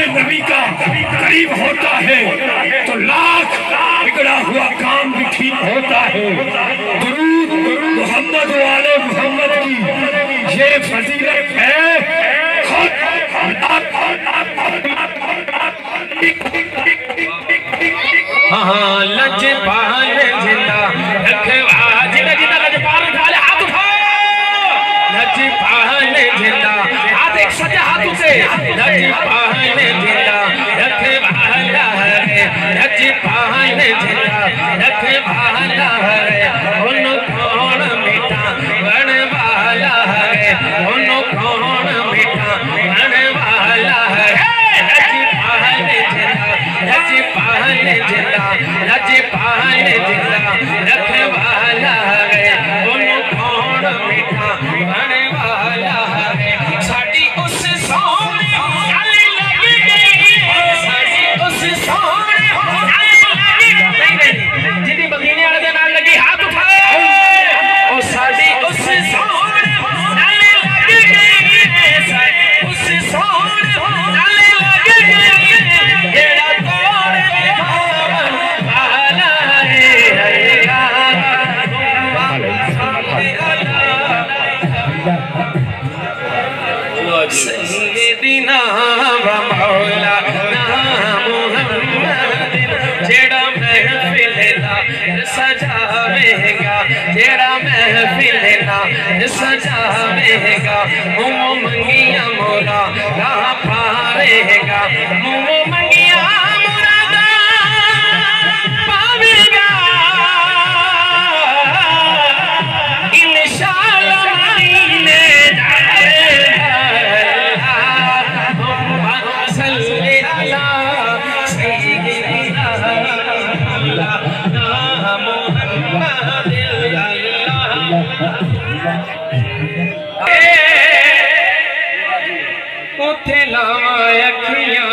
नबी का करीब होता है तो लाख बिगड़ा हुआ काम भी ठीक होता है। दुरूद मोहम्मद वाले मोहम्मद की ये फजीलत है। हाँ लजपाल जिंदा रखवा जिंदा जिंदा लजपाल उठा ले हाथ उठाओ। लजपाल जिंदा हाथ एक सजा हाथ उसे लजपाल जिंदा रखवाला है। लजपाल जिंदा रखवाला है। उन कौन बेटा बनवाला है। उन कौन बेटा बनवाला है। लजपाल जिंदा लजपाल जिंदा लजपाल जिंदा रखवाला है। उन कौन बेटा बनवाला है। साडी उस सोने गल लग गई। साडी उस सोने गल लग गई। जिदी बगीने वाले दे नाल लगी हाथ उठाओ। ओ साडी उस सोने गल लग गई। साडी उस सोने गल लग गई। जेड़ा तोड़ वाला है सैयदना व मौलाना मुहम्मद जेड़ा महफिल दा सजावेगा। जेड़ा महफिल दा सजावेगा। मुँह मंगिया मोरा राह पावेगा। मुँह मंगिया मोरा पावेगा। इंशाअल्लाह मदीने जाएगा। सल्ले अला सय्यिदना मुहम्मद उथे लावा अखियां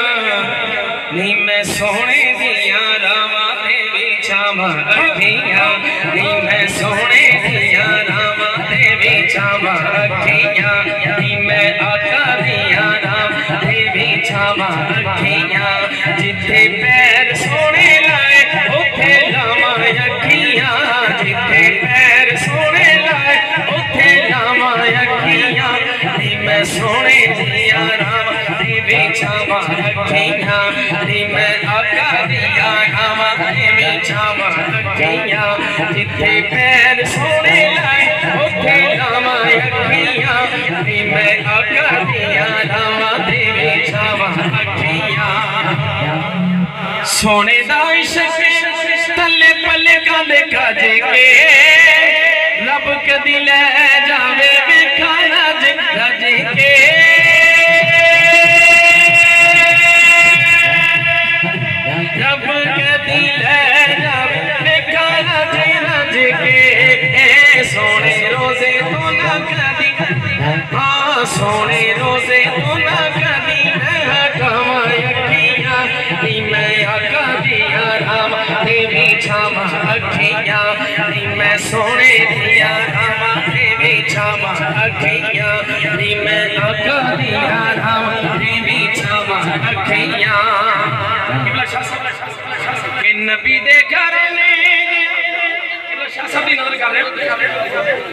नी मैं सोने दिया रावा दे विचावा अखियां। नी मैं सोने दिया रावा दे विचावा अखियां। नी मैं आका दिया रावा दे विचावा अखियां। जिथे पैर सोने लाए उथे लावा अखियां। जिथे पैर सोने लाए उथे लावा अखियां। नी मैं सोने दिया रावा दे विचावा अखियां। नी मैं आका दिया रावा दे विचावा अखियां। जिथे पैर सोने लाए उथे लावा अखियां। नी मैं आका दिया रावा दे विचावा अखियां। सोने दा इश्क तले पले कांदे काजे के रब कदी ले जावे वेखा रज रज के। रब कदी ले जावे वेखा रज रज के। सोने रोजे तो ना कदी हाँ सोने रोजे तो ना कदी हटावा अखियां। नी मैं आका दिया रावा दे विचावा अखियां। नी मैं सोने दिया रावा दे विचावा अखियां। नी मैं आका दिया रावा दे विचावा अखियां। कि नबी दे घर ने शाह साहब दी नजर कर रहे हो।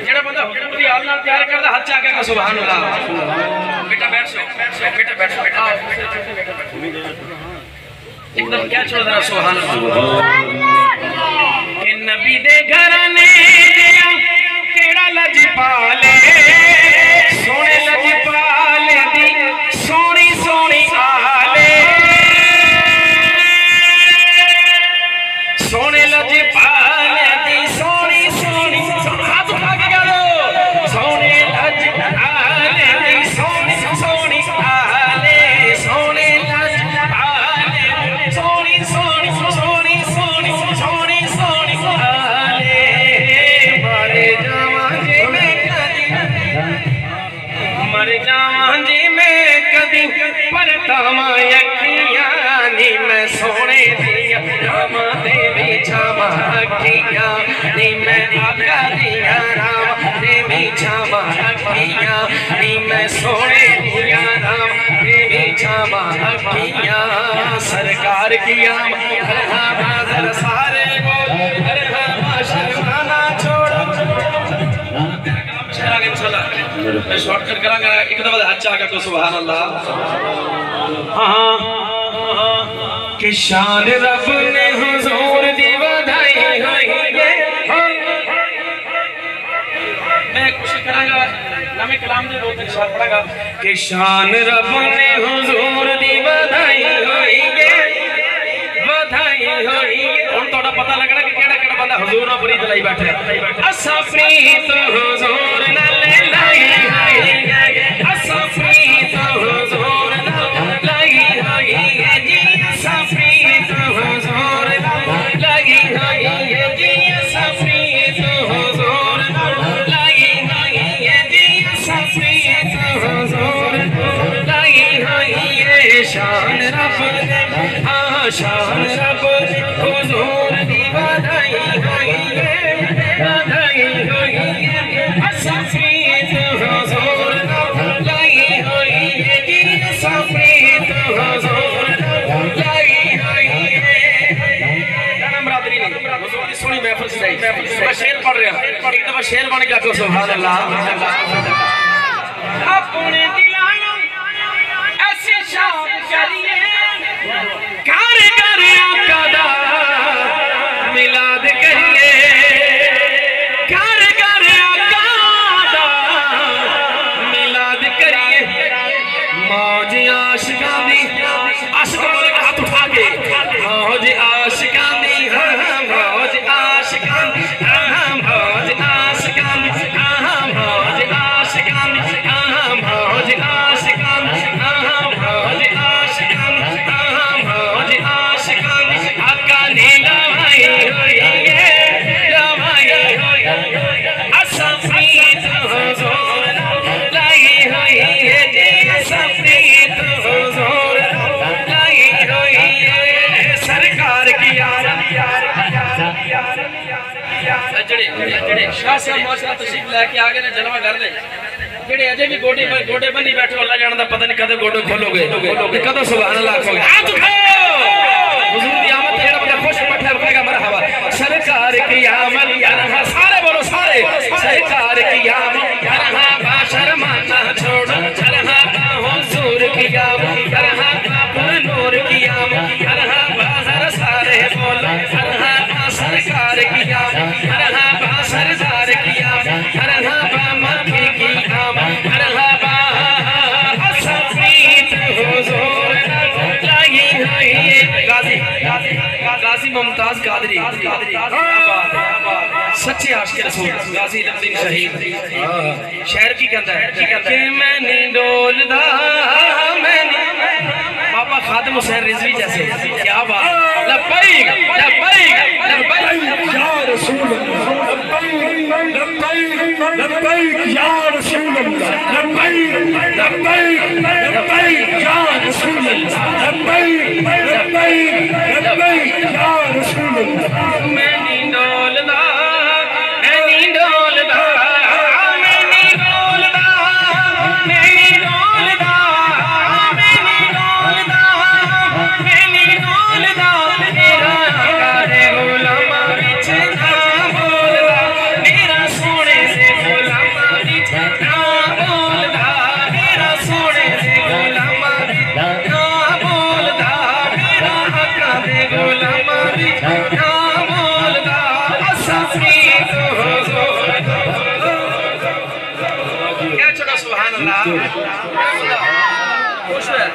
जेड़ा बंदा हुकूमत दी हाल नाल प्यार करदा हाथ चा के सुभान अल्लाह। बेटा बैठ सो बेटा बैठ बेटा एकदम क्या छोड़ देना सुभान अल्लाह। कि नबी दे घर ने केड़ा लजपाले सोने लजपाले दी सोनी सोनी आले। सोने लजपाले दी सोनी सोनी हाथ उठा के गालो। सोने लजपाले दी सोनी सोनी आले। सोने लजपाले सोनी सोनी रामा अखियां नी मैं सोने दिया रामा दे बिछावा अखियां नी मैं आका दिया रामा दे बिछावा अखियां नी मैं सोने दिया रामा दे बिछावा अखियां सरकार किया बाजार सारे बोल शर्माना छोड़ो मैं शॉर्टकट करांगा एक दफा अच्छा आका को सुभान अल्लाह हाँ कि शान रब ने हुजूर दी बधाई होई है मैं कुछ करांगा नामे कलाम दे दो तीन शार पढ़ागा कि शान रब ने हुजूर दी बधाई होई है बधाई होई हुन तोड़ा पता लगना कि केड़ा केड़ा बंदा हुजूर नाल प्रीत लाई बैठे असा प्रीत हुजूर नाल लाई होई है असा प्रीत हुजूर नाल लाई होई है जी असा प्रीत हुजूर नाल लाई होई है जी असा प्रीत हुजूर नाल लाई होई है जी असा प्रीत हुजूर लाई होई है शान रब हाँ शान रब हुजूर दी बधाई होई है बधाई होई है असा प्रीत हुजूर नाल लाई होई है जी असा प्रीत हुजूर नाल लाई होई है ना बरादरी नहीं हुजूर दी सोहनी महफिल सजाई मैं शेर पढ़ रहा एक दफा शेर बन के आखो सुभान अल्लाह अपने दिलां ऐसे शाद करिए घर घर आका दा मिलाद करिए घर घर आका दा मिलाद करिए मौज आशिकां दी आशिक बोले हाथ उठा के मौज आशिकां दी मौज आशिकां दी मौज आशिकां दी मौज आशिकां दी मौज आशिकां दी मौज आशिकां दी मौज आशिकां दी आका ने लवाई होई है लवाई होई असा प्रीत हुजूर लाई होई है जी असा प्रीत हुजूर लाई होई है सरकार की जड़े शाह साहब माशाअल्लाह तशरीफ लेके आ गए ने जलवा कर दे जेड़े अजे भी गोडे बन्नी बैठे अल्लाह जानदा पता नहीं कदे गोडे खोलोगे कदों सुभान अल्लाह आखोगे हाथ उठाओ हुजूर दी आमद जेड़ा बड़ा खुश बैठा रुकेगा मरहबा सरकार की आमद यहां सारे बोलो सारे सरकार की आमद यहां शर्माना छोड़ो यहां हुजूर की आमद यहां नूर की आमद यहां बाजार सारे बोलो यहां सरकार की आमद यहां सरदार की आमद यहां मक्की की आमद यहां असा प्रीत हुजूर लाई होई गाजी मुमताज कादरी सच्चे आशिक रसूल गाजी लंदन शहीद शहर की कहता है कि मैं नहीं डोलदा मैं बाबा खादिम हुसैन रिजवी जैसे क्या बात लब्बैक लब्बैक लब्बैक या रसूल लब्बैक लब्बैक या रसूल लब्बैक लब्बैक लब्बैक या रसूल लब्बैक लब्बैक लब्बैक या रसूल मैं नहीं डोलदा मैं नहीं डोलदा मैं नहीं डोलदा मैं नहीं डोलदा मैं नहीं डोलदा मैं नहीं डोलदा मेरा गारे गुलामा विच ना बोलदा मेरा सोने से गुलामा विच ना बोलदा मेरा सोने से गुलामा विच ना बोलदा मेरा हक्का दे गुलामा विच ना बोलदा असा प्रीत हुजूर क्या छोड़ा सुभान अल्लाह खुश है